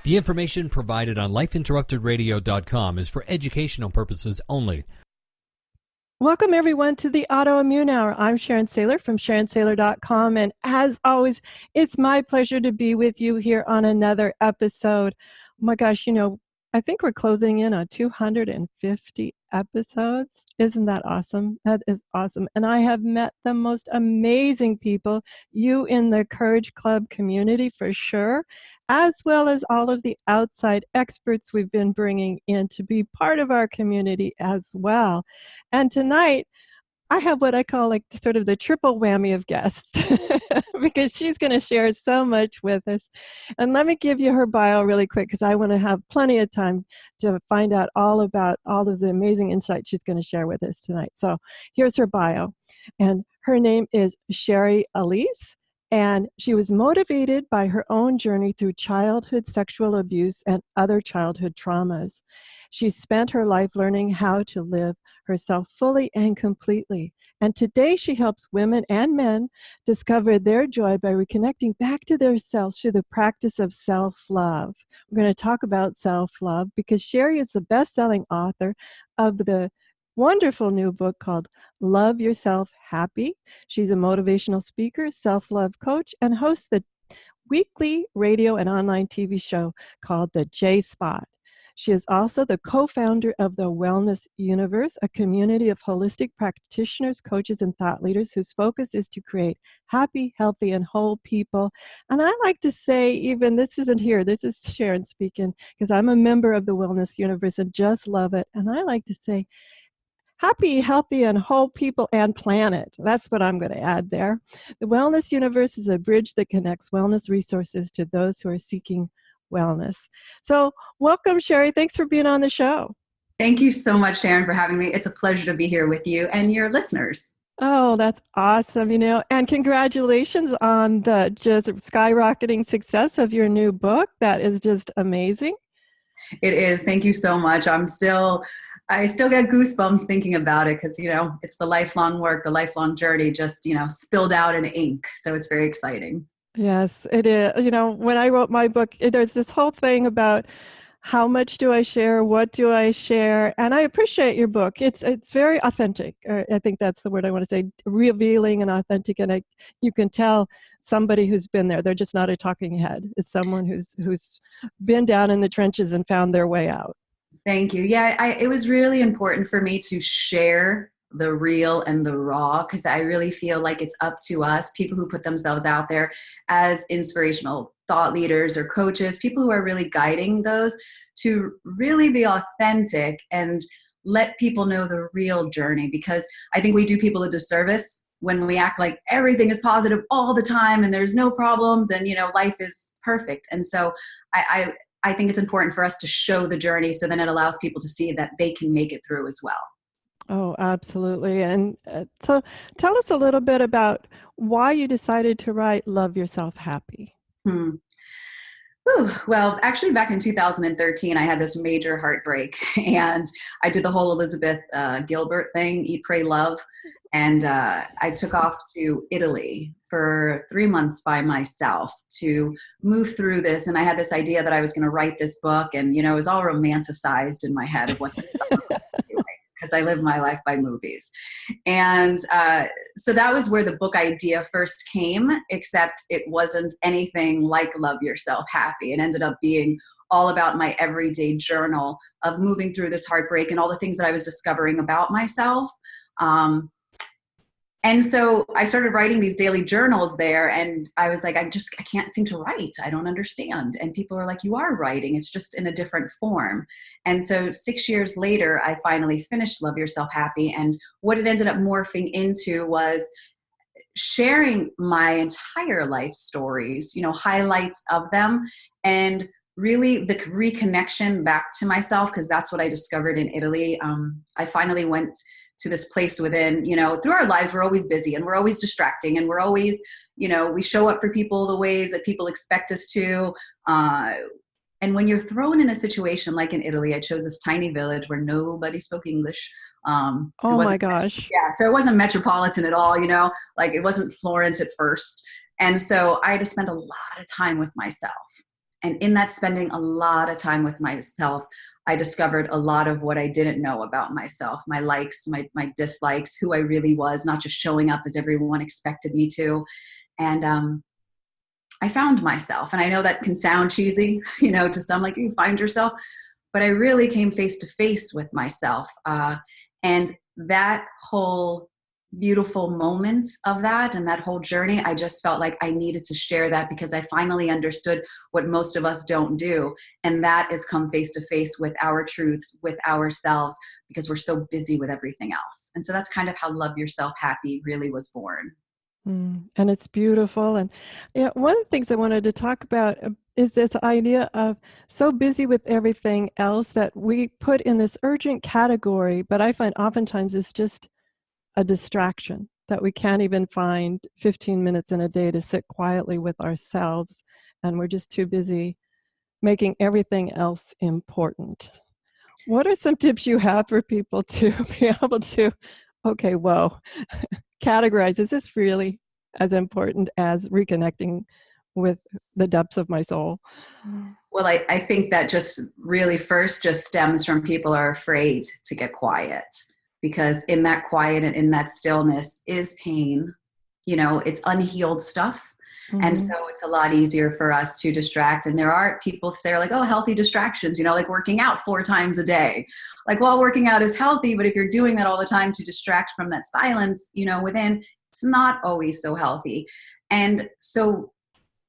The information provided on lifeinterruptedradio.com is for educational purposes only. Welcome, everyone, to the Autoimmune Hour. I'm Sharon Saylor from SharonSaylor.com, and as always, it's my pleasure to be with you here on another episode. Oh my gosh, I think we're closing in on 250 episodes. Isn't that awesome? That is awesome. And I have met the most amazing people, you in the Courage Club community for sure, as well as all of the outside experts we've been bringing in to be part of our community as well. And tonight, I have what I call like sort of the triple whammy of guests because she's going to share so much with us. And let me give you her bio really quick because I want to have plenty of time to find out all about all of the amazing insights she's going to share with us tonight. So here's her bio. And her name is Shari Alyse. And she was motivated by her own journey through childhood sexual abuse and other childhood traumas. She spent her life learning how to live herself fully and completely. And today she helps women and men discover their joy by reconnecting back to their selves through the practice of self-love. We're going to talk about self-love because Sherri is the best-selling author of the wonderful new book called Love Yourself Happy. She's a motivational speaker, self-love coach, and hosts the weekly radio and online TV show called The J Spot. She is also the co-founder of the Wellness Universe, a community of holistic practitioners, coaches, and thought leaders whose focus is to create happy, healthy, and whole people. And I like to say, even this isn't here, this is Sharon speaking, because I'm a member of the Wellness Universe and just love it. And I like to say, happy, healthy, and whole people and planet. That's what I'm going to add there. The Wellness Universe is a bridge that connects wellness resources to those who are seeking wellness. So welcome, Sherri. Thanks for being on the show. Thank you so much, Sharon, for having me. It's a pleasure to be here with you and your listeners. Oh, that's awesome. And congratulations on the just skyrocketing success of your new book. That is just amazing. It is. Thank you so much. I still get goosebumps thinking about it because, it's the lifelong work, the lifelong journey just, spilled out in ink. So it's very exciting. Yes, it is. When I wrote my book, there's this whole thing about how much do I share? What do I share? And I appreciate your book. It's very authentic. I think that's the word I want to say, revealing and authentic. And you can tell somebody who's been there. They're just not a talking head. It's someone who's been down in the trenches and found their way out. Thank you. Yeah, it was really important for me to share the real and the raw because I really feel like it's up to us, people who put themselves out there as inspirational thought leaders or coaches, people who are really guiding those to really be authentic and let people know the real journey, because I think we do people a disservice when we act like everything is positive all the time and there's no problems and, life is perfect. And so I think it's important for us to show the journey so then it allows people to see that they can make it through as well. Oh, absolutely. And so tell us a little bit about why you decided to write Love Yourself Happy. Well, actually back in 2013, I had this major heartbreak and I did the whole Elizabeth Gilbert thing, Eat, Pray, Love. And I took off to Italy for 3 months by myself to move through this. And I had this idea that I was going to write this book and, it was all romanticized in my head of what this summer was doing. Because I live my life by movies. And so that was where the book idea first came, except it wasn't anything like Love Yourself Happy. It ended up being all about my everyday journal of moving through this heartbreak and all the things that I was discovering about myself. And so I started writing these daily journals there and I was like, I can't seem to write. I don't understand. And people were like, you are writing. It's just in a different form. And so 6 years later, I finally finished Love Yourself Happy. And what it ended up morphing into was sharing my entire life stories, highlights of them, and really the reconnection back to myself, because that's what I discovered in Italy. I finally went to this place within, through our lives, we're always busy and we're always distracting and we're always, we show up for people the ways that people expect us to. And when you're thrown in a situation like in Italy, I chose this tiny village where nobody spoke English. Oh my gosh. Yeah. So it wasn't metropolitan at all, like it wasn't Florence at first. And so I had to spend a lot of time with myself. And in that spending a lot of time with myself, I discovered a lot of what I didn't know about myself, my likes, my dislikes, who I really was, not just showing up as everyone expected me to. And I found myself. And I know that can sound cheesy, to some, like, you find yourself, but I really came face to face with myself. And that whole beautiful moments of that and that whole journey, I just felt like I needed to share that, because I finally understood what most of us don't do. And that is come face to face with our truths, with ourselves, because we're so busy with everything else. And so that's kind of how Love Yourself Happy really was born. And it's beautiful. And one of the things I wanted to talk about is this idea of so busy with everything else that we put in this urgent category, but I find oftentimes it's just a distraction, that we can't even find 15 minutes in a day to sit quietly with ourselves, and we're just too busy making everything else important. What are some tips you have for people to be able to, okay, whoa, categorize, is this really as important as reconnecting with the depths of my soul? Well, I think that just really first just stems from people are afraid to get quiet, because in that quiet and in that stillness is pain. It's unhealed stuff. And so it's a lot easier for us to distract. And there are people say, like, oh, healthy distractions, like working out 4 times a day. Like, well, working out is healthy, but if you're doing that all the time to distract from that silence, within, it's not always so healthy. And so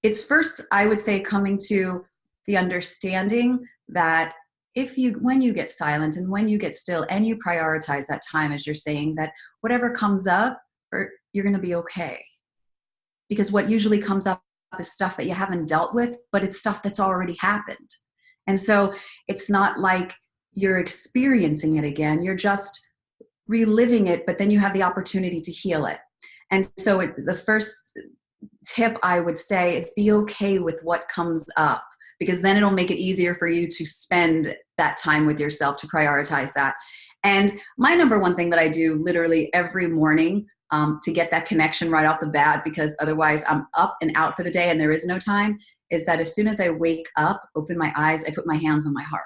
it's first, I would say, coming to the understanding that when you get silent and when you get still and you prioritize that time, as you're saying, that whatever comes up, you're going to be okay. Because what usually comes up is stuff that you haven't dealt with, but it's stuff that's already happened. And so it's not like you're experiencing it again, you're just reliving it, but then you have the opportunity to heal it. And so the first tip I would say is be okay with what comes up, because then it'll make it easier for you to spend that time with yourself, to prioritize that. And my number one thing that I do literally every morning to get that connection right off the bat, because otherwise I'm up and out for the day and there is no time, is that as soon as I wake up, open my eyes, I put my hands on my heart.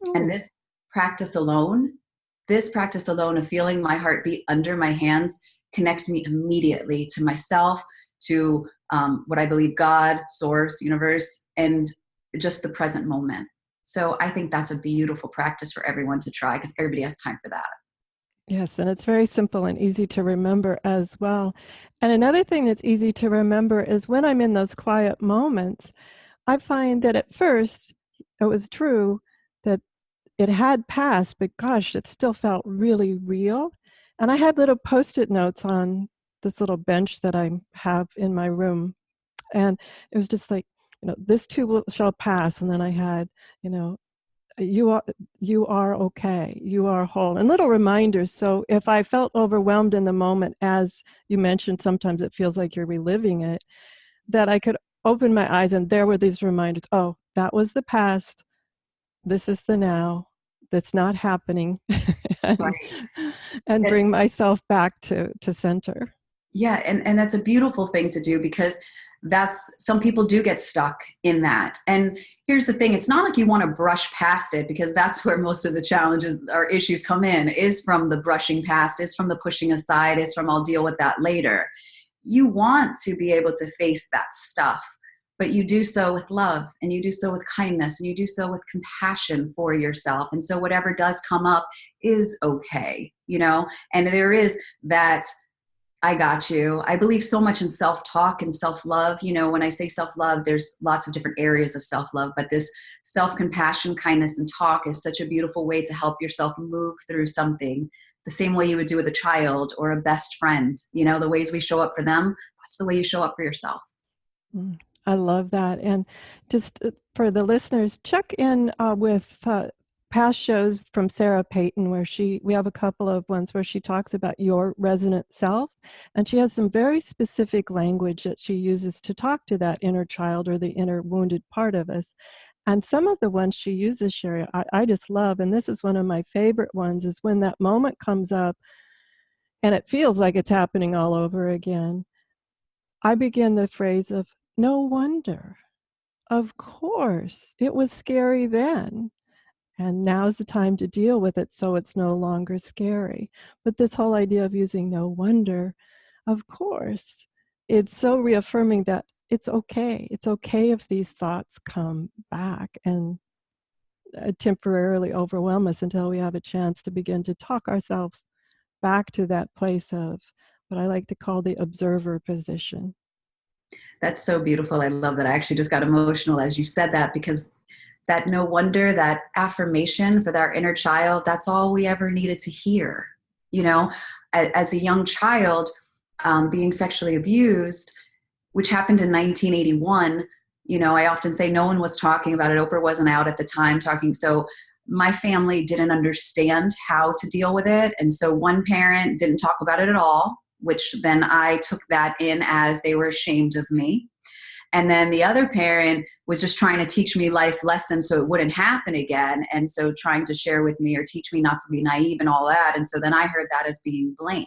Ooh. And this practice alone of feeling my heartbeat under my hands connects me immediately to myself, to what I believe God, source, universe, and just the present moment. So I think that's a beautiful practice for everyone to try, because everybody has time for that. Yes, and it's very simple and easy to remember as well. And another thing that's easy to remember is when I'm in those quiet moments, I find that at first it was true that it had passed, but gosh, it still felt really real. And I had little Post-it notes on this little bench that I have in my room. And it was just like, this too shall pass. And then I had, you are okay, you are whole, and little reminders. So if I felt overwhelmed in the moment, as you mentioned, sometimes it feels like you're reliving it, that I could open my eyes and there were these reminders. Oh, that was the past. This is the now. That's not happening. Right. And bring myself back to center. Yeah, and that's a beautiful thing to do, because some people do get stuck in that. And here's the thing, it's not like you want to brush past it, because that's where most of the challenges or issues come in, is from the brushing past, is from the pushing aside, is from I'll deal with that later. You want to be able to face that stuff, but you do so with love, and you do so with kindness, and you do so with compassion for yourself. And so whatever does come up is okay, and there is that I got you. I believe so much in self-talk and self-love. When I say self-love, there's lots of different areas of self-love, but this self-compassion, kindness, and talk is such a beautiful way to help yourself move through something the same way you would do with a child or a best friend. The ways we show up for them, that's the way you show up for yourself. I love that. And just for the listeners, check in with past shows from Sarah Payton, where we have a couple of ones where she talks about your resonant self, and she has some very specific language that she uses to talk to that inner child or the inner wounded part of us. And some of the ones she uses, Sherri, I just love, and this is one of my favorite ones, is when that moment comes up and it feels like it's happening all over again. I begin the phrase of, no wonder. Of course, it was scary then. And now's the time to deal with it so it's no longer scary. But this whole idea of using no wonder, of course, it's so reaffirming that it's okay. It's okay if these thoughts come back and temporarily overwhelm us until we have a chance to begin to talk ourselves back to that place of what I like to call the observer position. That's so beautiful. I love that. I actually just got emotional as you said that, because that no wonder, that affirmation for our inner child, that's all we ever needed to hear. You know, as a young child, being sexually abused, which happened in 1981, you know, I often say no one was talking about it. Oprah wasn't out at the time talking. So my family didn't understand how to deal with it. And so one parent didn't talk about it at all, which then I took that in as they were ashamed of me. And then the other parent was just trying to teach me life lessons so it wouldn't happen again. And so trying to share with me or teach me not to be naive and all that. And so then I heard that as being blamed.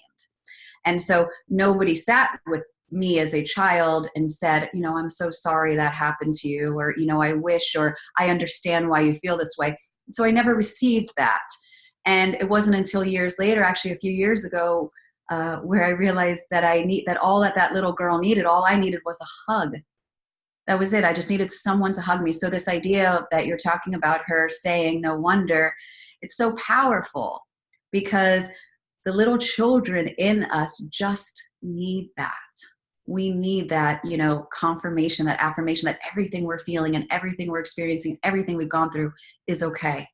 And so nobody sat with me as a child and said, you know, I'm so sorry that happened to you, or, you know, I wish, or I understand why you feel this way. So I never received that. And it wasn't until years later, actually a few years ago, where I realized that all that little girl needed, all I needed was a hug. That was it. I just needed someone to hug me. So this idea that you're talking about, her saying no wonder, it's so powerful, because the little children in us just need that. We need that, you know, confirmation, that affirmation that everything we're feeling and everything we're experiencing, everything we've gone through is okay.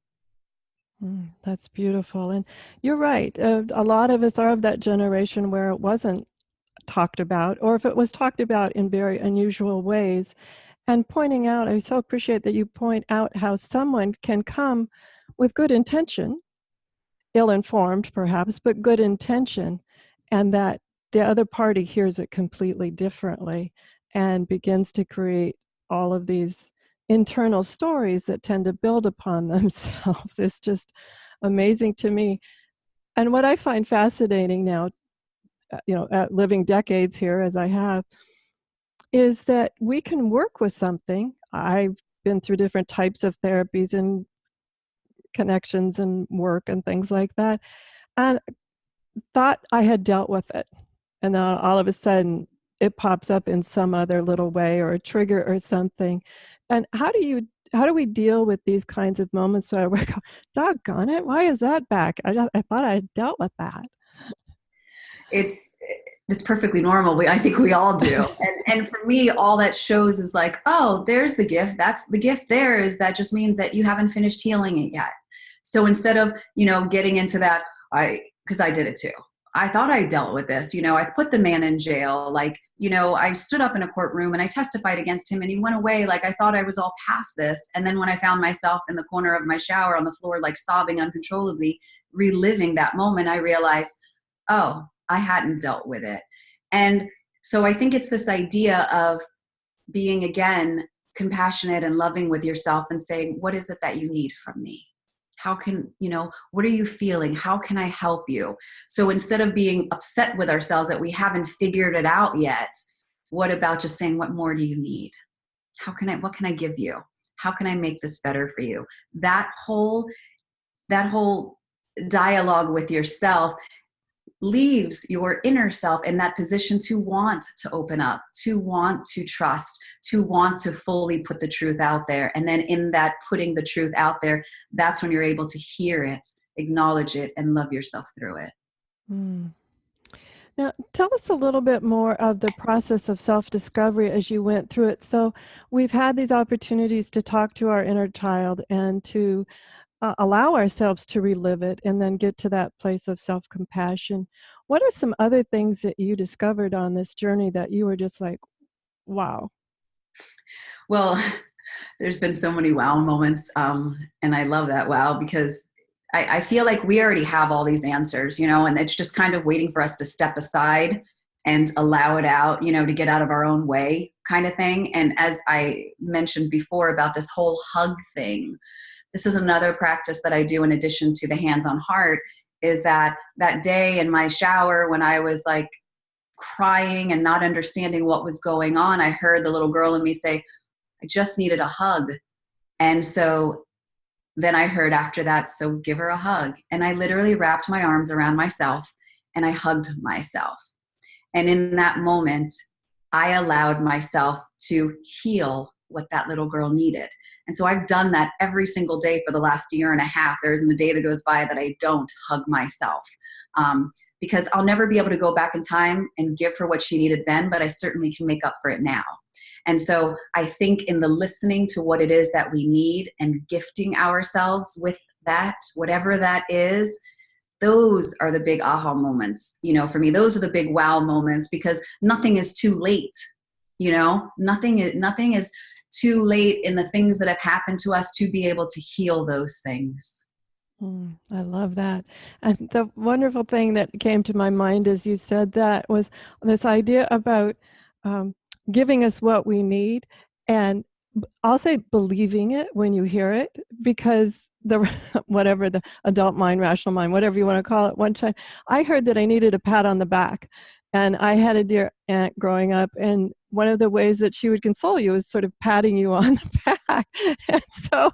That's beautiful. And you're right. A lot of us are of that generation where it wasn't talked about, or if it was talked about in very unusual ways. And pointing out, I so appreciate that you point out how someone can come with good intention, ill-informed perhaps, but good intention, and that the other party hears it completely differently and begins to create all of these internal stories that tend to build upon themselves. It's just amazing to me. And what I find fascinating now, living decades here as I have, is that we can work with something. I've been through different types of therapies and connections and work and things like that, and thought I had dealt with it. And then all of a sudden, it pops up in some other little way, or a trigger or something. And how do we deal with these kinds of moments where we go, doggone it, why is that back? I thought I had dealt with that. It's perfectly normal. I think we all do. And for me, all that shows is like, oh, there's the gift. That's the gift there, is that just means that you haven't finished healing it yet. So instead of, you know, getting into that, because I did it too. I thought I dealt with this. You know, I put the man in jail. Like, you know, I stood up in a courtroom and I testified against him and he went away. Like, I thought I was all past this. And then when I found myself in the corner of my shower on the floor, like sobbing uncontrollably, reliving that moment, I realized, oh, I hadn't dealt with it. And so I think it's this idea of being, again, compassionate and loving with yourself and saying, what is it that you need from me? How can, you know, what are you feeling? How can I help you? So instead of being upset with ourselves that we haven't figured it out yet, what about just saying, what more do you need? What can I give you? How can I make this better for you? That whole dialogue with yourself leaves your inner self in that position to want to open up, to want to trust, to want to fully put the truth out there. And then in that putting the truth out there, that's when you're able to hear it, acknowledge it, and love yourself through it. Mm. Now, tell us a little bit more of the process of self-discovery as you went through it. So we've had these opportunities to talk to our inner child and to allow ourselves to relive it and then get to that place of self-compassion. What are some other things that you discovered on this journey that you were just like, wow? Well, there's been so many wow moments. And I love that wow, because I feel like we already have all these answers, you know, and it's just kind of waiting for us to step aside and allow it out, you know, to get out of our own way kind of thing. And as I mentioned before about this whole hug thing, this is another practice that I do in addition to the hands-on heart, is that day in my shower when I was like crying and not understanding what was going on, I heard the little girl in me say, I just needed a hug. And so then I heard after that, so give her a hug. And I literally wrapped my arms around myself and I hugged myself. And in that moment, I allowed myself to heal what that little girl needed. And so I've done that every single day for the last year and a half. There isn't a day that goes by that I don't hug myself. Because I'll never be able to go back in time and give her what she needed then, but I certainly can make up for it now. And so I think in the listening to what it is that we need and gifting ourselves with that, whatever that is, those are the big aha moments, for me. Those are the big wow moments, because nothing is too late. Nothing is too late in the things that have happened to us to be able to heal those things. I love that. And the wonderful thing that came to my mind as you said that was this idea about giving us what we need, and I'll say believing it when you hear it, because whatever the adult mind, rational mind, whatever you want to call it, one time I heard that I needed a pat on the back. And I had a dear aunt growing up, and one of the ways that she would console you is sort of patting you on the back. And so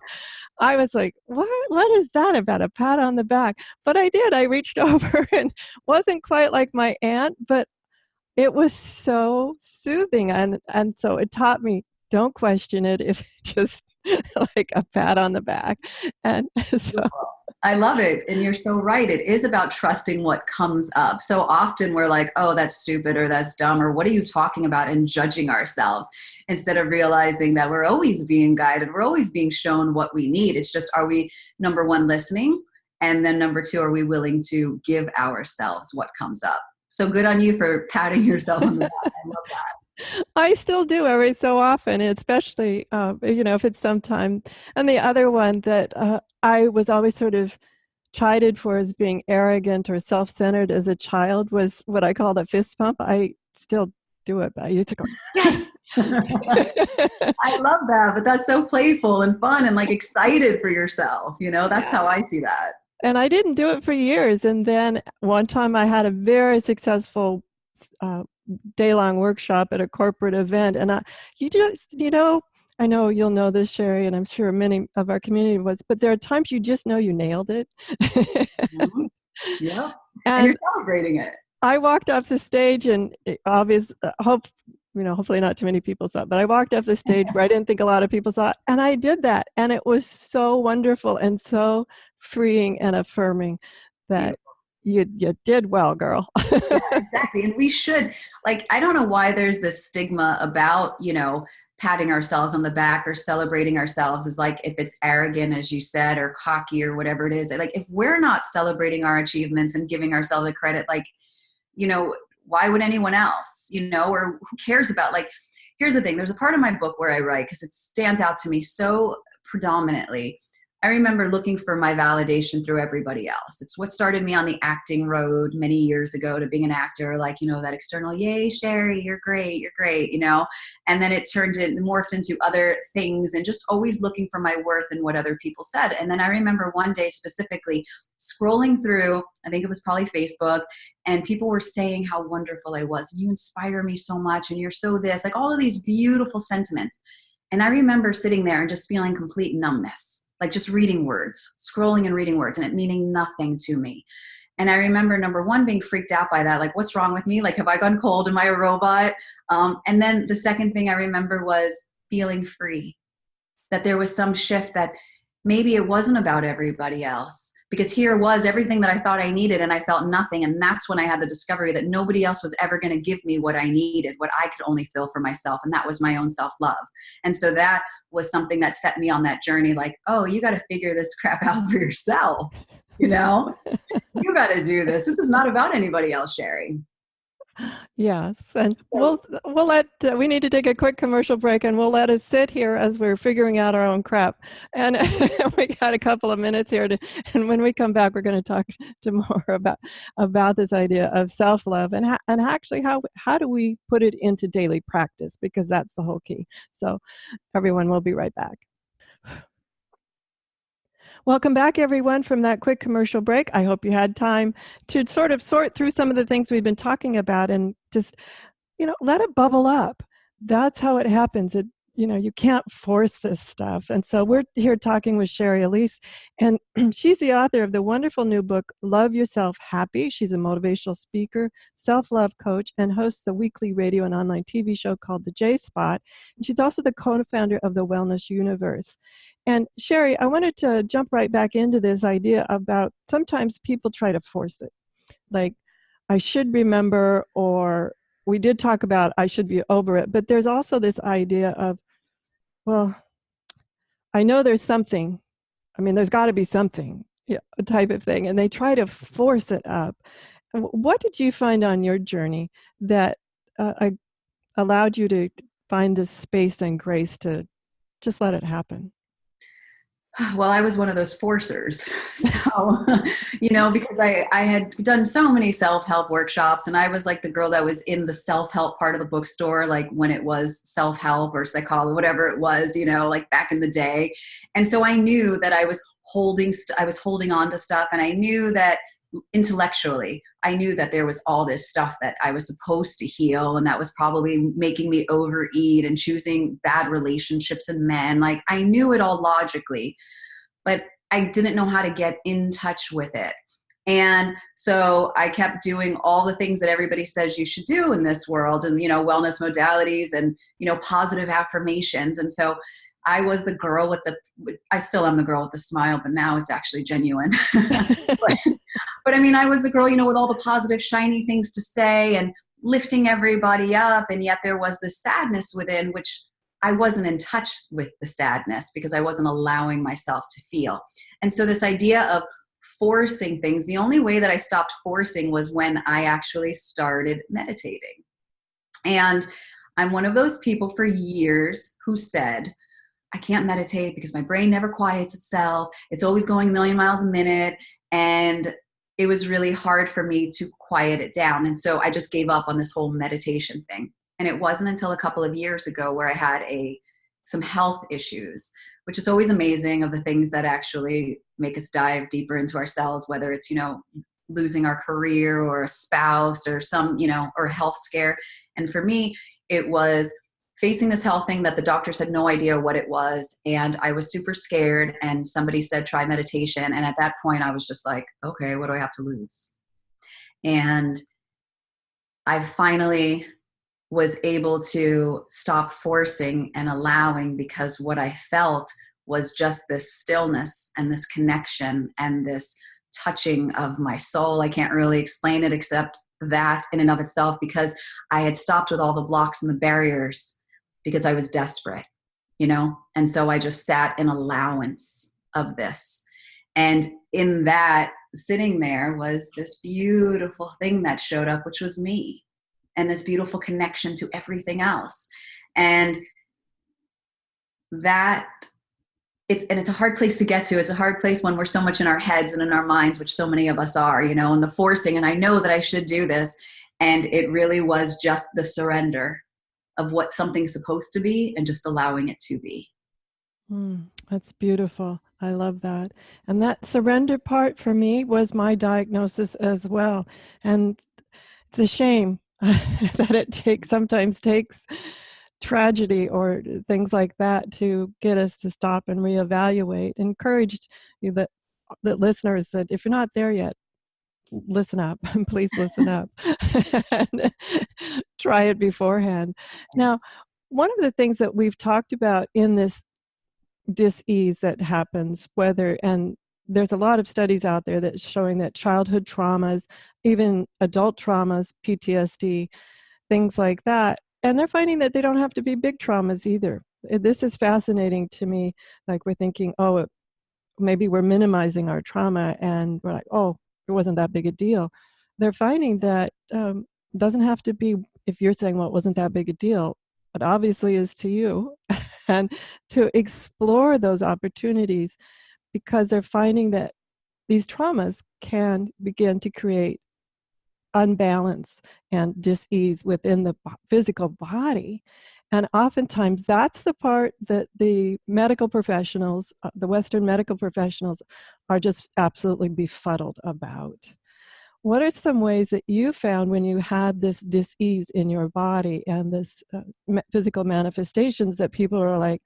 I was like, what is that about, a pat on the back? But I did. I reached over, and wasn't quite like my aunt, but it was so soothing. And so it taught me, don't question it if just like a pat on the back. And so I love it. And you're so right. It is about trusting what comes up. So often we're like, oh, that's stupid, or that's dumb, or what are you talking about, and judging ourselves, instead of realizing that we're always being guided. We're always being shown what we need. It's just, are we, number one, listening? And then number two, are we willing to give ourselves what comes up? So good on you for patting yourself on the back. I love that. I still do every so often, especially, if it's sometime. And the other one that I was always sort of chided for as being arrogant or self-centered as a child was what I called a fist pump. I still do it, but I used to go, yes! I love that, but that's so playful and fun and like excited for yourself. That's how I see that. And I didn't do it for years. And then one time I had a very successful day-long workshop at a corporate event. And I know you'll know this, Sherri, and I'm sure many of our community was, but there are times you just know you nailed it. Mm-hmm. Yeah. And you're celebrating it. I walked off the stage, and hopefully not too many people saw it, but I walked off the stage where I didn't think a lot of people saw it. And I did that. And it was so wonderful and so freeing and affirming that you did well, girl. Yeah, exactly. And we should, I don't know why there's this stigma about, patting ourselves on the back or celebrating ourselves is like, if it's arrogant, as you said, or cocky or whatever it is. Like, if we're not celebrating our achievements and giving ourselves a credit, why would anyone else, or who cares about, here's the thing. There's a part of my book where I write, because it stands out to me so predominantly. I remember looking for my validation through everybody else. It's what started me on the acting road many years ago to being an actor, that external, yay, Sherri, you're great, and then it morphed into other things, and just always looking for my worth in what other people said. And then I remember one day specifically scrolling through, I think it was probably Facebook, and people were saying how wonderful I was. You inspire me so much, and you're so this, all of these beautiful sentiments. And I remember sitting there and just feeling complete numbness. Just reading words, scrolling and reading words, and it meaning nothing to me. And I remember, number one, being freaked out by that. What's wrong with me? Have I gone cold? Am I a robot? And then the second thing I remember was feeling free, that there was some shift, that maybe it wasn't about everybody else, because here was everything that I thought I needed, and I felt nothing. And that's when I had the discovery that nobody else was ever going to give me what I needed, what I could only feel for myself. And that was my own self-love. And so that was something that set me on that journey. Oh, you got to figure this crap out for yourself. You got to do this. This is not about anybody else, Sherri. Yes, and we need to take a quick commercial break, and we'll let it sit here as we're figuring out our own crap. And we got a couple of minutes here, and when we come back, we're going to talk more about this idea of self-love and actually how do we put it into daily practice, because that's the whole key. So, everyone, we'll be right back. Welcome back, everyone, from that quick commercial break. I hope you had time to sort of sort through some of the things we've been talking about and just, let it bubble up. That's how it happens. you can't force this stuff. And so we're here talking with Shari Alyse, and she's the author of the wonderful new book, Love Yourself Happy. She's a motivational speaker, self-love coach, and hosts the weekly radio and online TV show called The J Spot. And she's also the co-founder of the Wellness Universe. And Shari, I wanted to jump right back into this idea about sometimes people try to force it. Like, I should remember, or we did talk about I should be over it, but there's also this idea of, well, I know there's something. I mean, there's got to be something, a type of thing. And they try to force it up. What did you find on your journey that allowed you to find this space and grace to just let it happen? Well, I was one of those forcers. So, because I had done so many self-help workshops, and I was like the girl that was in the self-help part of the bookstore, like when it was self-help or psychology, whatever it was, like back in the day. And so I knew that I was holding on to stuff. And I knew that intellectually, I knew that there was all this stuff that I was supposed to heal, and that was probably making me overeat and choosing bad relationships and men. Like, I knew it all logically, but I didn't know how to get in touch with it. And so I kept doing all the things that everybody says you should do in this world, and, wellness modalities and, positive affirmations. And so I was the girl I still am the girl with the smile, but now it's actually genuine. But I mean, I was the girl, with all the positive, shiny things to say and lifting everybody up. And yet there was this sadness within, which I wasn't in touch with the sadness because I wasn't allowing myself to feel. And so this idea of forcing things, the only way that I stopped forcing was when I actually started meditating. And I'm one of those people for years who said, I can't meditate because my brain never quiets itself. It's always going a million miles a minute. And it was really hard for me to quiet it down. And so I just gave up on this whole meditation thing. And it wasn't until a couple of years ago where I had some health issues, which is always amazing, of the things that actually make us dive deeper into ourselves, whether it's, losing our career or a spouse or some, or a health scare. And for me, it was facing this health thing that the doctors had no idea what it was. And I was super scared, and somebody said, try meditation. And at that point I was just like, okay, what do I have to lose? And I finally was able to stop forcing and allowing, because what I felt was just this stillness and this connection and this touching of my soul. I can't really explain it except that in and of itself, because I had stopped with all the blocks and the barriers because I was desperate, and so I just sat in allowance of this. And in that, sitting there was this beautiful thing that showed up, which was me, and this beautiful connection to everything else. And that it's a hard place to get to. It's a hard place when we're so much in our heads and in our minds, which so many of us are, and the forcing, and I know that I should do this. And it really was just the surrender of what something's supposed to be and just allowing it to be. That's beautiful. I love that. And that surrender part for me was my diagnosis as well. And it's a shame that it sometimes takes tragedy or things like that to get us to stop and reevaluate. Encouraged you that listeners, that if you're not there yet, listen up. Please listen up. And try it beforehand. Now, one of the things that we've talked about in this dis-ease that happens, and there's a lot of studies out there that's showing that childhood traumas, even adult traumas, PTSD, things like that, and they're finding that they don't have to be big traumas either. This is fascinating to me. Like, we're thinking, maybe we're minimizing our trauma, and we're like, it wasn't that big a deal. They're finding that doesn't have to be, if you're saying, well, it wasn't that big a deal, it obviously is to you. And to explore those opportunities, because they're finding that these traumas can begin to create unbalance and dis-ease within the physical body. And oftentimes that's the part that the medical professionals, the Western medical professionals, are just absolutely befuddled about. what are some ways that you found when you had this dis-ease in your body and this physical manifestations that people are like,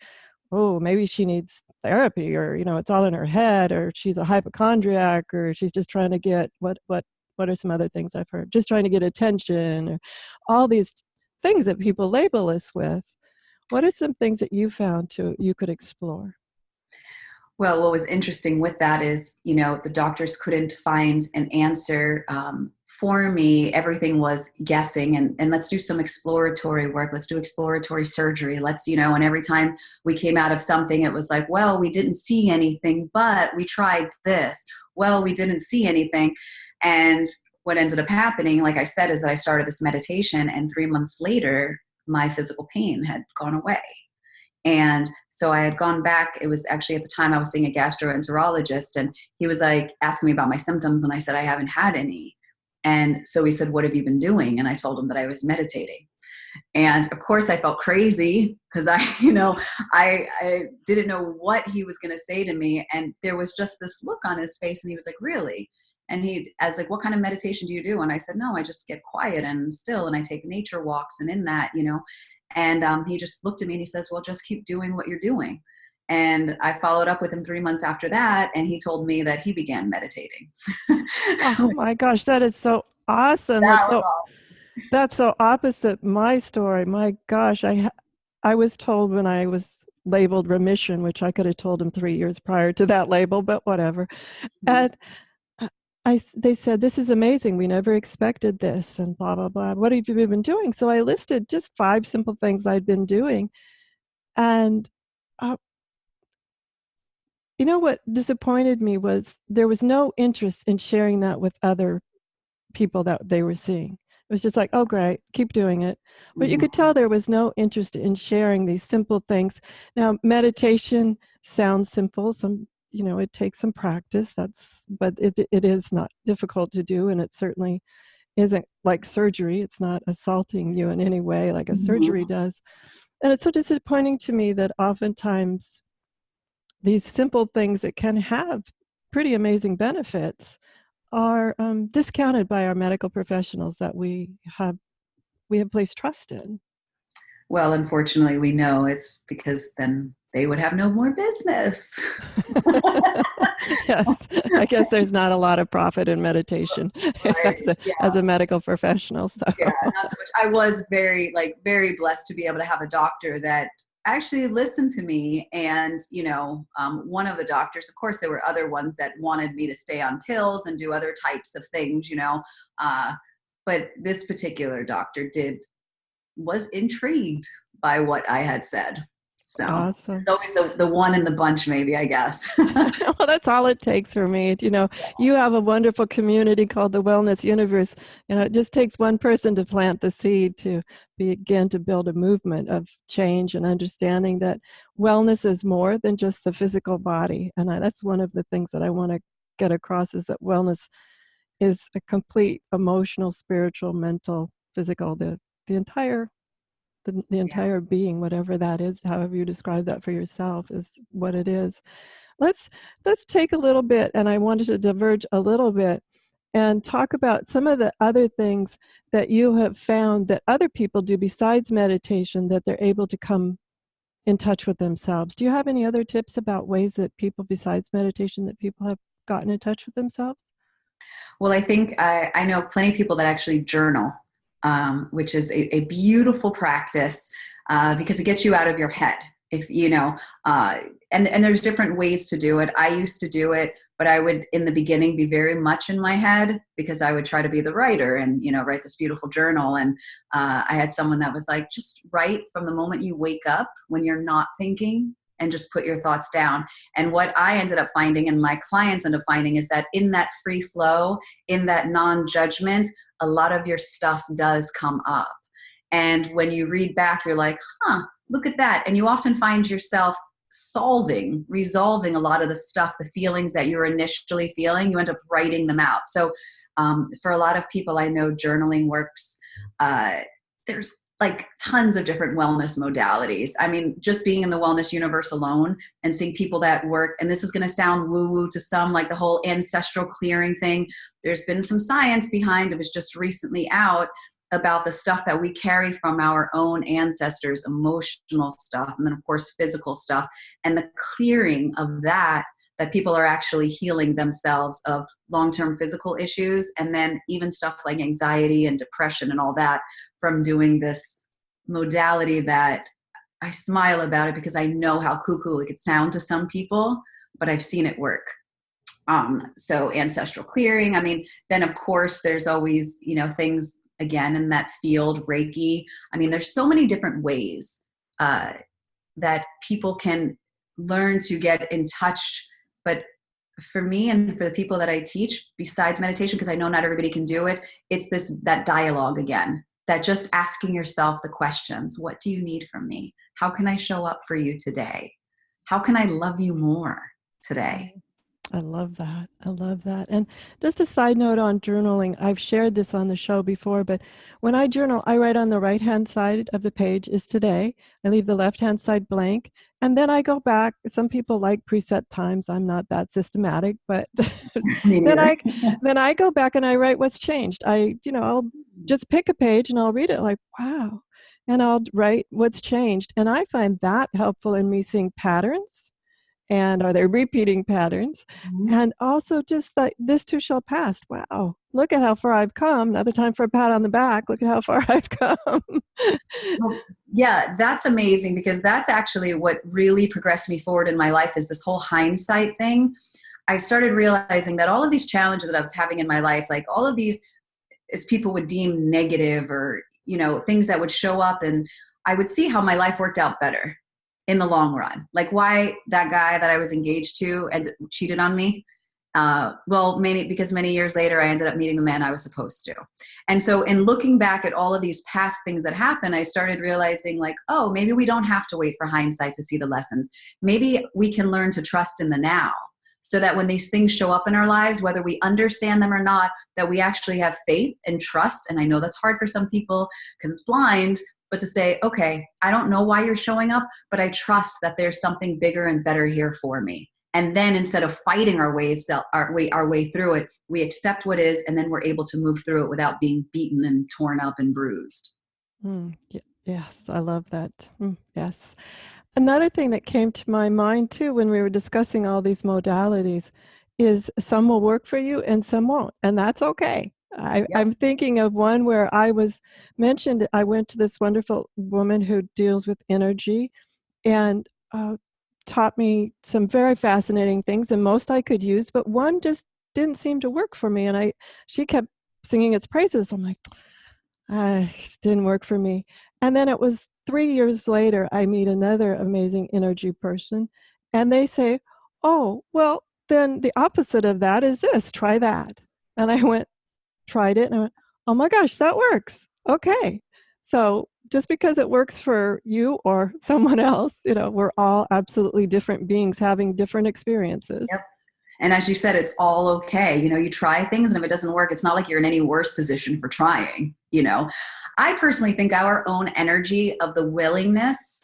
oh, maybe she needs therapy, or, it's all in her head, or she's a hypochondriac, or she's just trying to get what are some other things I've heard? Just trying to get attention, or all these things that people label us with. What are some things that you found you could explore? Well, what was interesting with that is, the doctors couldn't find an answer for me. Everything was guessing, and let's do some exploratory work. Let's do exploratory surgery. And every time we came out of something, it was like, well, we didn't see anything, but we tried this. Well, we didn't see anything. And what ended up happening, like I said, is that I started this meditation, and 3 months later, my physical pain had gone away. And so I had gone back. It was actually at the time I was seeing a gastroenterologist, and he was like asking me about my symptoms, and I said, I haven't had any. And so he said, what have you been doing? And I told him that I was meditating. And of course I felt crazy because I didn't know what he was going to say to me. And there was just this look on his face, and he was like, really? And I was like, what kind of meditation do you do? And I said, no, I just get quiet and still, and I take nature walks, and in that, and he just looked at me and he says, well, just keep doing what you're doing. And I followed up with him 3 months after that, and he told me that he began meditating. Oh my gosh, that is so awesome. That's so opposite my story. My gosh, I was told when I was labeled remission, which I could have told him 3 years prior to that label, but whatever. And they said, this is amazing. We never expected this, and blah, blah, blah. What have you been doing? So I listed just 5 simple things I'd been doing. And what disappointed me was there was no interest in sharing that with other people that they were seeing. It was just like, oh, great, keep doing it. But you could tell there was no interest in sharing these simple things. Now, meditation sounds simple. It takes some practice. But it is not difficult to do, and it certainly isn't like surgery. It's not assaulting you in any way like a surgery does. And it's so disappointing to me that oftentimes these simple things that can have pretty amazing benefits are discounted by our medical professionals that we have placed trust in. Well, unfortunately, we know it's because then they would have no more business. Yes, I guess there's not a lot of profit in meditation as a medical professional. So. Yeah, not so much. I was very blessed to be able to have a doctor that actually listened to me. And, one of the doctors, of course, there were other ones that wanted me to stay on pills and do other types of things, but this particular doctor was intrigued by what I had said. So awesome. It's always the one in the bunch, maybe, I guess. Well, that's all it takes for me. You have a wonderful community called the Wellness Universe. It just takes one person to plant the seed to begin to build a movement of change and understanding that wellness is more than just the physical body. And that's one of the things that I want to get across, is that wellness is a complete emotional, spiritual, mental, physical, the entire being, whatever that is, however you describe that for yourself, is what it is. Let's take a little bit, and I wanted to diverge a little bit and talk about some of the other things that you have found that other people do besides meditation, that they're able to come in touch with themselves. Do you have any other tips about ways that people, besides meditation, that people have gotten in touch with themselves? Well, I think I know plenty of people that actually journal, which is a beautiful practice because it gets you out of your head. And there's different ways to do it. I used to do it, but I would, in the beginning, be very much in my head because I would try to be the writer and, write this beautiful journal. And I had someone that was like, just write from the moment you wake up when you're not thinking, and just put your thoughts down. And what I ended up finding, and my clients end up finding, is that in that free flow, in that non-judgment, a lot of your stuff does come up. And when you read back, you're like, look at that. And you often find yourself resolving a lot of the stuff, the feelings that you were initially feeling, you end up writing them out. So for a lot of people, I know journaling works. There's like tons of different wellness modalities. I mean, just being in the wellness universe alone and seeing people that work, and this is going to sound woo-woo to some, like the whole ancestral clearing thing. There's been some science behind it. Was just recently out about the stuff that we carry from our own ancestors, emotional stuff, and then of course physical stuff, and the clearing of that people are actually healing themselves of long-term physical issues, and then even stuff like anxiety and depression and all that from doing this modality that I smile about it because I know how cuckoo it could sound to some people, but I've seen it work. So ancestral clearing. I mean, then of course there's always, things again in that field, Reiki. I mean, there's so many different ways that people can learn to get in touch. But for me and for the people that I teach, besides meditation, because I know not everybody can do it, it's that dialogue again, that just asking yourself the questions. What do you need from me? How can I show up for you today? How can I love you more today? I love that. I love that. And just a side note on journaling, I've shared this on the show before, but when I journal, I write on the right-hand side of the page is today. I leave the left-hand side blank. And then I go back. Some people like preset times. I'm not that systematic, but then I go back and I write what's changed. I'll just pick a page and I'll read it like, wow. And I'll write what's changed. And I find that helpful in me seeing patterns. And are they repeating patterns? Mm-hmm. And also just that this too shall pass. Wow, look at how far I've come. Another time for a pat on the back. Look at how far I've come. Well, yeah, that's amazing, because that's actually what really progressed me forward in my life, is this whole hindsight thing. I started realizing that all of these challenges that I was having in my life, like all of these, as people would deem negative or, things that would show up, and I would see how my life worked out better in the long run. Like why that guy that I was engaged to and cheated on me. Because many years later, I ended up meeting the man I was supposed to. And so in looking back at all of these past things that happened, I started realizing like, oh, maybe we don't have to wait for hindsight to see the lessons. Maybe we can learn to trust in the now, so that when these things show up in our lives, whether we understand them or not, that we actually have faith and trust. And I know that's hard for some people because it's blind, but to say, okay, I don't know why you're showing up, but I trust that there's something bigger and better here for me. And then instead of fighting our way through it, we accept what is, and then we're able to move through it without being beaten and torn up and bruised. Yes, I love that. Yes. Another thing that came to my mind too when we were discussing all these modalities is some will work for you and some won't, and that's okay. I'm thinking of one where I was mentioned, I went to this wonderful woman who deals with energy and taught me some very fascinating things, and most I could use, but one just didn't seem to work for me. And she kept singing its praises. I'm like, it didn't work for me. And then it was 3 years later, I meet another amazing energy person, and they say, oh, well, then the opposite of that is this, try that. And I tried it, and I went, oh my gosh, that works. Okay. So just because it works for you or someone else, we're all absolutely different beings having different experiences. Yep. And as you said, it's all okay. You try things, and if it doesn't work, it's not like you're in any worse position for trying. I personally think our own energy of the willingness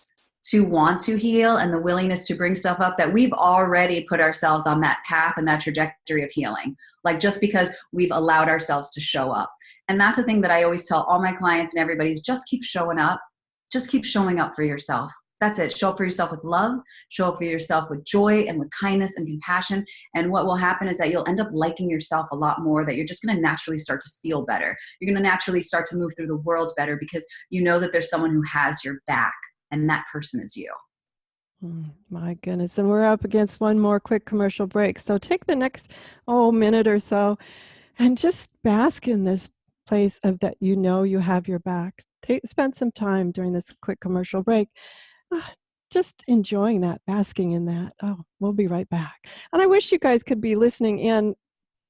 to want to heal and the willingness to bring stuff up, that we've already put ourselves on that path and that trajectory of healing, like just because we've allowed ourselves to show up. And that's the thing that I always tell all my clients and everybody is just keep showing up. Just keep showing up for yourself. That's it. Show up for yourself with love, show up for yourself with joy and with kindness and compassion. And what will happen is that you'll end up liking yourself a lot more, that you're just going to naturally start to feel better. You're going to naturally start to move through the world better because you know that there's someone who has your back, and that person is you. My goodness. And we're up against one more quick commercial break. So take the next minute or so and just bask in this place of that you have your back. Spend some time during this quick commercial break just enjoying that, basking in that. We'll be right back. And I wish you guys could be listening in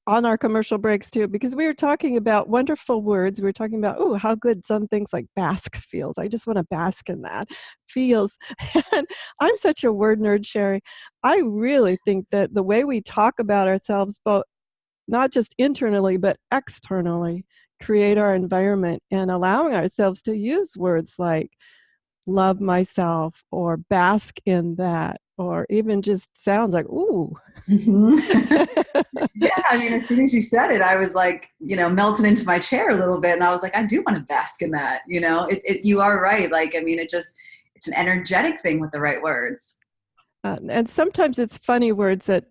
on our commercial breaks too, because we were talking about wonderful words. We were talking about, how good some things like bask feels. I just want to bask in that feels. And I'm such a word nerd, Sherri. I really think that the way we talk about ourselves, both not just internally, but externally, create our environment and allowing ourselves to use words like love myself or bask in that, or even just sounds like, ooh. Yeah, I mean, as soon as you said it, I was like, melting into my chair a little bit. And I was like, I do want to bask in that. You are right. Like, I mean, it's an energetic thing with the right words. And sometimes it's funny words that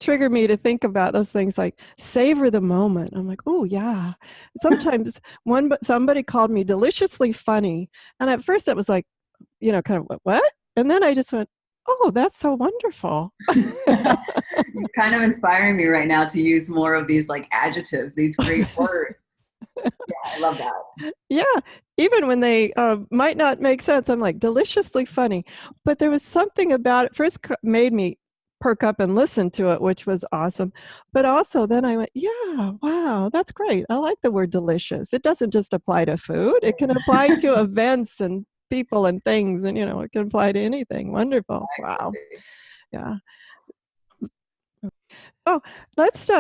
trigger me to think about those things, like savor the moment. I'm like, oh yeah. Sometimes somebody called me deliciously funny, and at first it was like, kind of what? And then I just went, oh, that's so wonderful. You're kind of inspiring me right now to use more of these like adjectives, these great words. Yeah, I love that. Yeah, even when they might not make sense, I'm like, deliciously funny. But there was something about it first made me perk up and listen to it, which was awesome. But also then I went, yeah, wow, that's great. I like the word delicious. It doesn't just apply to food. It can apply to events and people and things, and it can apply to anything. Wonderful. Wow. Yeah. Oh, let's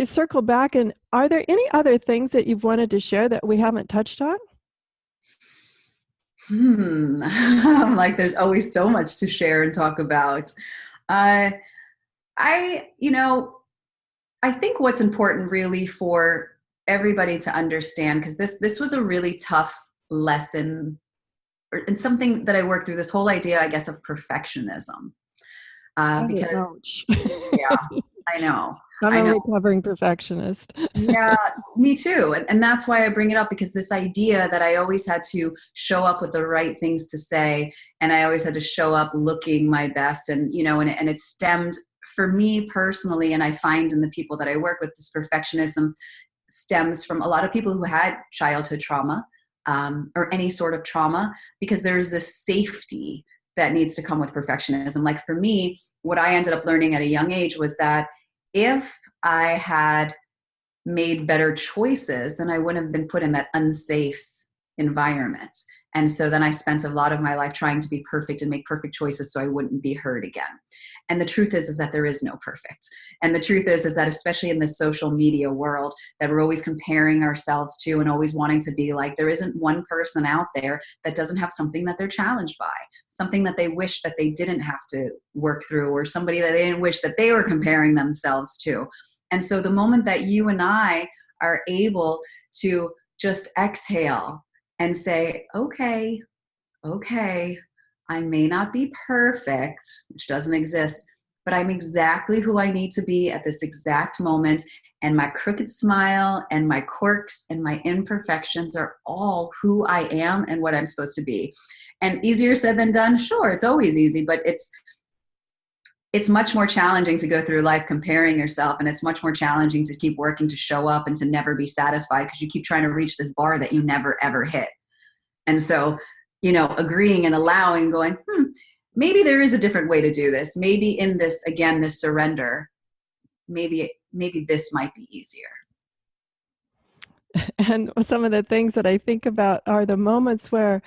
circle back. And are there any other things that you've wanted to share that we haven't touched on? Like, there's always so much to share and talk about. I think what's important really for everybody to understand, because this was a really tough lesson, and something that I worked through, this whole idea, I guess, of perfectionism. Because ouch. yeah, I know. I'm a recovering perfectionist. Yeah, me too. And that's why I bring it up, because this idea that I always had to show up with the right things to say, and I always had to show up looking my best, and and it stemmed for me personally, and I find in the people that I work with, this perfectionism stems from a lot of people who had childhood trauma, or any sort of trauma, because there's this safety that needs to come with perfectionism. Like for me, what I ended up learning at a young age was that if I had made better choices, then I wouldn't have been put in that unsafe environment. And so then I spent a lot of my life trying to be perfect and make perfect choices so I wouldn't be hurt again. And the truth is that there is no perfect. And the truth is that especially in this social media world that we're always comparing ourselves to and always wanting to be like, there isn't one person out there that doesn't have something that they're challenged by, something that they wish that they didn't have to work through, or somebody that they didn't wish that they were comparing themselves to. And so the moment that you and I are able to just exhale and say, okay, I may not be perfect, which doesn't exist, but I'm exactly who I need to be at this exact moment. And my crooked smile and my quirks and my imperfections are all who I am and what I'm supposed to be. And easier said than done, sure, it's always easy, but it's much more challenging to go through life comparing yourself, and it's much more challenging to keep working to show up and to never be satisfied, because you keep trying to reach this bar that you never ever hit. And so, agreeing and allowing, going, maybe there is a different way to do this. Maybe in this, again, this surrender, maybe this might be easier. And some of the things that I think about are the moments where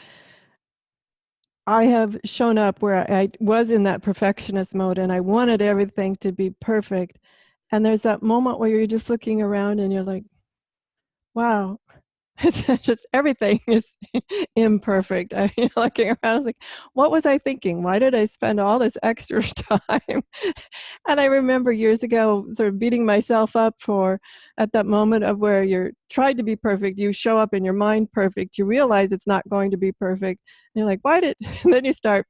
I have shown up where I was in that perfectionist mode and I wanted everything to be perfect. And there's that moment where you're just looking around and you're like, wow, it's just everything is imperfect. I mean, looking around, I was like, what was I thinking? Why did I spend all this extra time? And I remember years ago sort of beating myself up at that moment of where you're tried to be perfect. You show up in your mind perfect. You realize it's not going to be perfect. And you're like, and then you start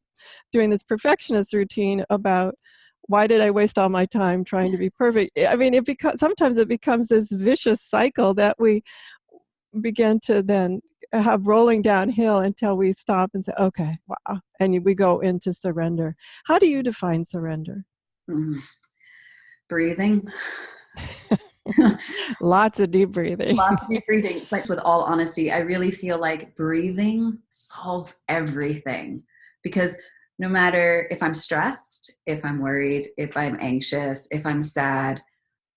doing this perfectionist routine about, why did I waste all my time trying to be perfect? I mean, sometimes it becomes this vicious cycle that we begin to then have rolling downhill until we stop and say, okay, wow. And we go into surrender. How do you define surrender? Mm-hmm. Breathing. Lots of deep breathing. Lots of deep breathing. But with all honesty, I really feel like breathing solves everything, because no matter if I'm stressed, if I'm worried, if I'm anxious, if I'm sad,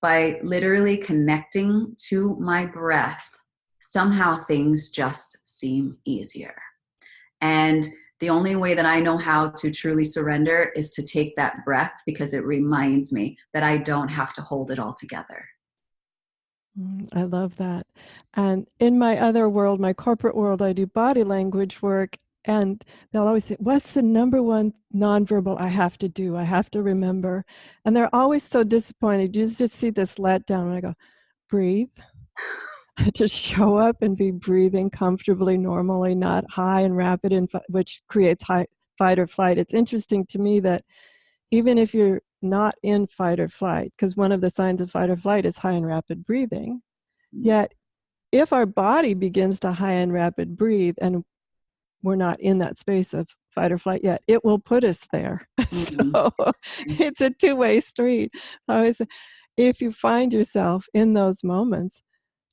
by literally connecting to my breath, somehow things just seem easier. And the only way that I know how to truly surrender is to take that breath, because it reminds me that I don't have to hold it all together. I love that. And in my other world, my corporate world, I do body language work. And they'll always say, what's the number one nonverbal I have to do? I have to remember. And they're always so disappointed. You just see this letdown. And I go, breathe. Just show up and be breathing comfortably, normally, not high and rapid, which creates high fight or flight. It's interesting to me that even if you're not in fight or flight, because one of the signs of fight or flight is high and rapid breathing, yet if our body begins to high and rapid breathe and we're not in that space of fight or flight yet, it will put us there. So it's a two-way street. So if you find yourself in those moments,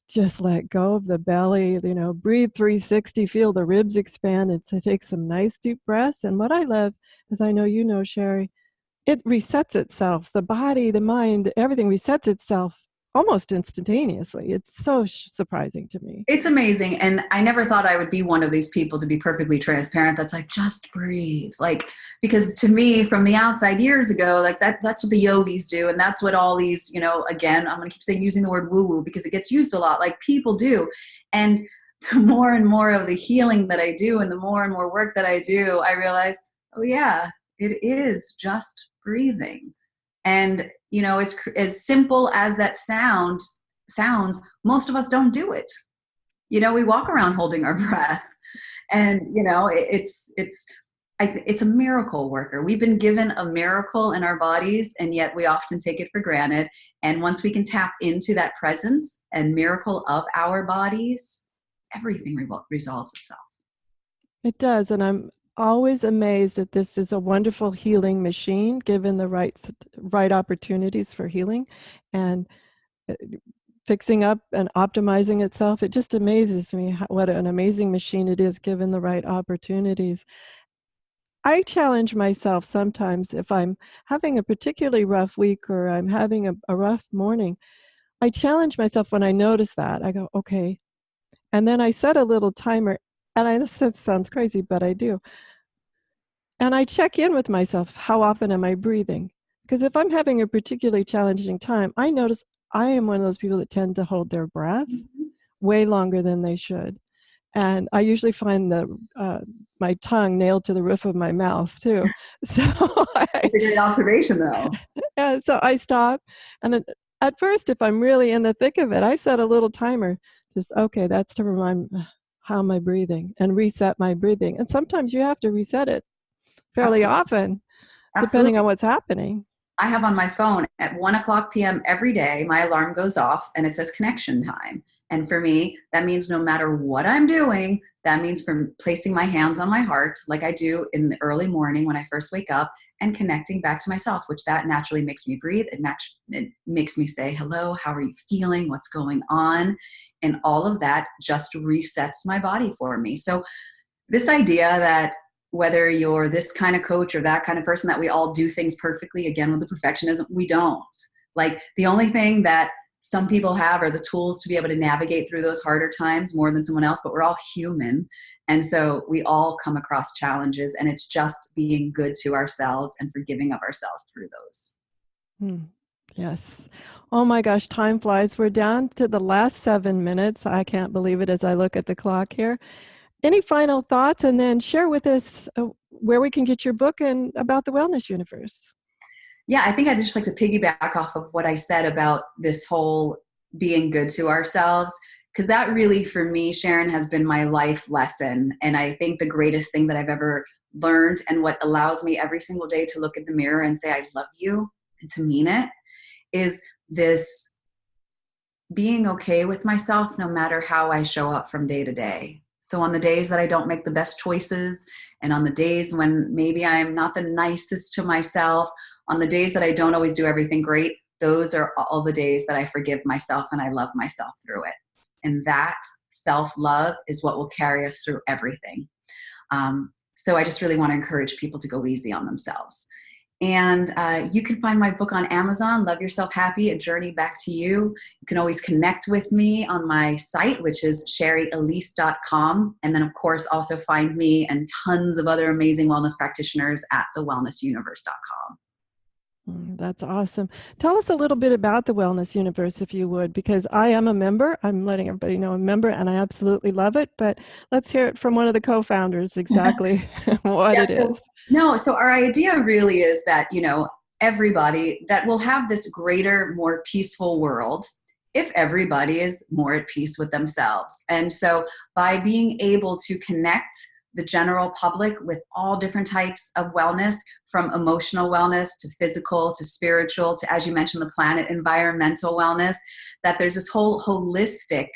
just let go of the belly, breathe 360, feel the ribs expand, and to take some nice deep breaths. And what I love, as I know you know, Sherri, it resets itself. The body, the mind, everything resets itself almost instantaneously. It's so surprising to me. It's amazing. And I never thought I would be one of these people, to be perfectly transparent, that's like, just breathe. Like, because to me from the outside years ago, like that's what the yogis do. And that's what all these, again, I'm going to keep saying, using the word woo woo because it gets used a lot, like people do. And the more and more of the healing that I do and the more and more work that I do, I realize, oh yeah, it is just breathing. And, as simple as that sounds, most of us don't do it. We walk around holding our breath, and, it's a miracle worker. We've been given a miracle in our bodies, and yet we often take it for granted. And once we can tap into that presence and miracle of our bodies, everything resolves itself. It does. And I'm always amazed that this is a wonderful healing machine, given the right opportunities for healing and fixing up and optimizing itself. It just amazes me what an amazing machine it is, given the right opportunities. I challenge myself sometimes if I'm having a particularly rough week or I'm having a rough morning. I challenge myself when I notice that. I go, okay. And then I set a little timer. And this sounds crazy, but I do. And I check in with myself. How often am I breathing? Because if I'm having a particularly challenging time, I notice I am one of those people that tend to hold their breath way longer than they should. And I usually find my tongue nailed to the roof of my mouth too. So it's a great observation, though. Yeah, so I stop. And at first, if I'm really in the thick of it, I set a little timer. Just, okay, that's to remind how am I breathing and reset my breathing. And sometimes you have to reset it fairly often, depending on what's happening. I have on my phone at 1:00 p.m. every day, my alarm goes off and it says connection time. And for me, that means no matter what I'm doing, that means from placing my hands on my heart, like I do in the early morning when I first wake up, and connecting back to myself, which that naturally makes me breathe. It makes me say, hello, how are you feeling? What's going on? And all of that just resets my body for me. So this idea that whether you're this kind of coach or that kind of person, that we all do things perfectly, again, with the perfectionism, we don't. Like, the only thing that some people have are the tools to be able to navigate through those harder times more than someone else, but we're all human. And so we all come across challenges, and it's just being good to ourselves and forgiving of ourselves through those. Yes. Oh my gosh, time flies. We're down to the last 7 minutes. I can't believe it as I look at the clock here. Any final thoughts, and then share with us where we can get your book and about the wellness universe? Yeah, I think I'd just like to piggyback off of what I said about this whole being good to ourselves, because that really, for me, Sharon, has been my life lesson. And I think the greatest thing that I've ever learned, and what allows me every single day to look in the mirror and say, I love you, and to mean it, is this being okay with myself no matter how I show up from day to day. So on the days that I don't make the best choices, and on the days when maybe I'm not the nicest to myself, on the days that I don't always do everything great, those are all the days that I forgive myself and I love myself through it. And that self-love is what will carry us through everything. So I just really want to encourage people to go easy on themselves. And you can find my book on Amazon, Love Yourself Happy, A Journey Back to You. You can always connect with me on my site, which is ShariAlyse.com. And then, of course, also find me and tons of other amazing wellness practitioners at thewellnessuniverse.com. That's awesome. Tell us a little bit about the Wellness Universe, if you would, because I am a member. I'm letting everybody know I'm a member, and I absolutely love it. But let's hear it from one of the co-founders exactly what it is. So our idea really is that, everybody, that will have this greater, more peaceful world if everybody is more at peace with themselves. And so by being able to connect the general public with all different types of wellness, from emotional wellness to physical to spiritual to, as you mentioned, the planet, environmental wellness, that there's this whole holistic,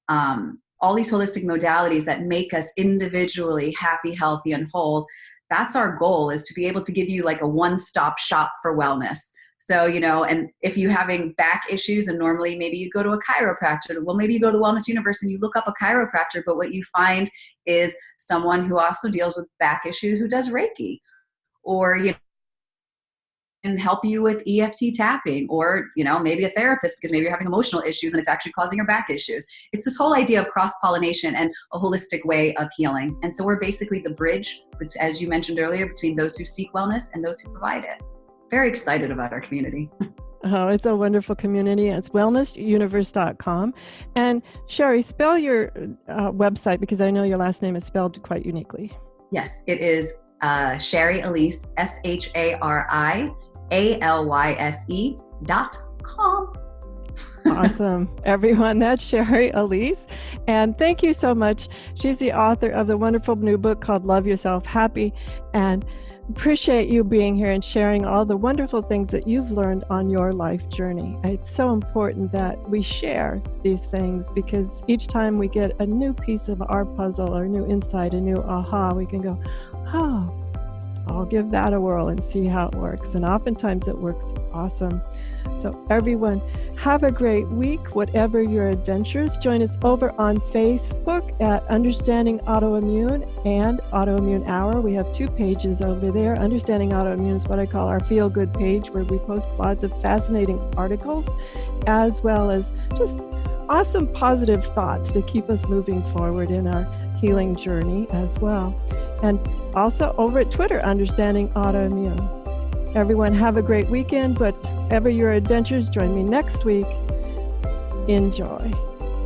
all these holistic modalities that make us individually happy, healthy, and whole. That's our goal, is to be able to give you like a one-stop shop for wellness. So, and if you're having back issues, and normally maybe you go to a chiropractor, well, maybe you go to the Wellness Universe and you look up a chiropractor, but what you find is someone who also deals with back issues who does Reiki, or, and help you with EFT tapping, or, maybe a therapist because maybe you're having emotional issues and it's actually causing your back issues. It's this whole idea of cross-pollination and a holistic way of healing. And so we're basically the bridge, which, as you mentioned earlier, between those who seek wellness and those who provide it. Very excited about our community. Oh, it's a wonderful community. It's wellnessuniverse.com. And Sherri, spell your website, because I know your last name is spelled quite uniquely. Yes, it is Shari Alyse, ShariAlyse.com. Awesome. Everyone, that's Shari Alyse. And thank you so much. She's the author of the wonderful new book called Love Yourself Happy. And appreciate you being here and sharing all the wonderful things that you've learned on your life journey. It's so important that we share these things, because each time we get a new piece of our puzzle or a new insight, a new aha, we can go, oh, I'll give that a whirl and see how it works. And oftentimes it works awesome. So everyone, have a great week, whatever your adventures. Join us over on Facebook at Understanding Autoimmune and Autoimmune Hour. We have 2 pages over there. Understanding Autoimmune is what I call our feel-good page, where we post lots of fascinating articles, as well as just awesome positive thoughts to keep us moving forward in our healing journey as well. And also over at Twitter, Understanding Autoimmune. Everyone, have a great weekend. Whatever your adventures, join me next week. Enjoy.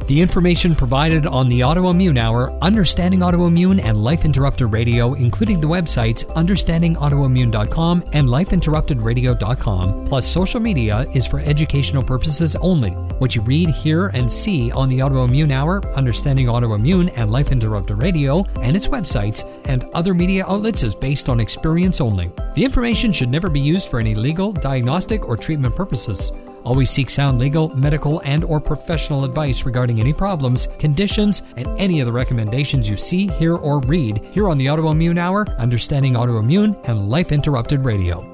The information provided on the Autoimmune Hour, Understanding Autoimmune, and Life Interrupted Radio, including the websites understandingautoimmune.com and lifeinterruptedradio.com, plus social media, is for educational purposes only. What you read, hear, and see on the Autoimmune Hour, Understanding Autoimmune, and Life Interrupted Radio, and its websites, and other media outlets is based on experience only. The information should never be used for any legal, diagnostic, or treatment purposes. Always seek sound legal, medical, and/or professional advice regarding any problems, conditions, and any of the recommendations you see, hear, or read here on the Autoimmune Hour, Understanding Autoimmune, and Life Interrupted Radio.